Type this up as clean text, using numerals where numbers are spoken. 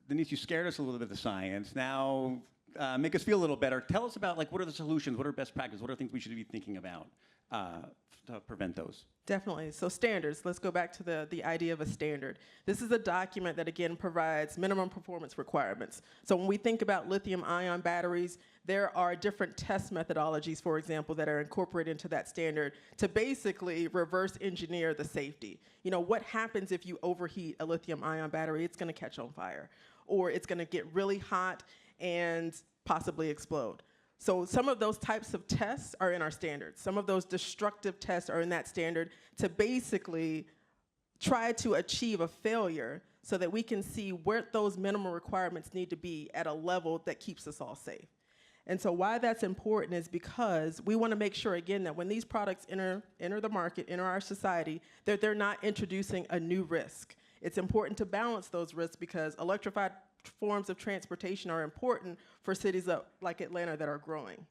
Denise, you scared us a little bit of the science. Now, make us feel a little better. Tell us about, like, what are the solutions? What are best practices? What are things we should be thinking about to prevent those? Definitely. So standards, let's go back to the idea of a standard. This is a document that, again, provides minimum performance requirements. So when we think about lithium-ion batteries, there are different test methodologies, for example, that are incorporated into that standard to basically reverse engineer the safety. You know, what happens if you overheat a lithium-ion battery? It's going to catch on fire, or it's going to get really hot and possibly explode. So some of those types of tests are in our standards. Some of those destructive tests are in that standard to basically try to achieve a failure so that we can see where those minimum requirements need to be at a level that keeps us all safe. And so why that's important is because we want to make sure, again, that when these products enter the market, enter our society, that they're not introducing a new risk. It's important to balance those risks because electrified forms of transportation are important for cities like Atlanta that are growing.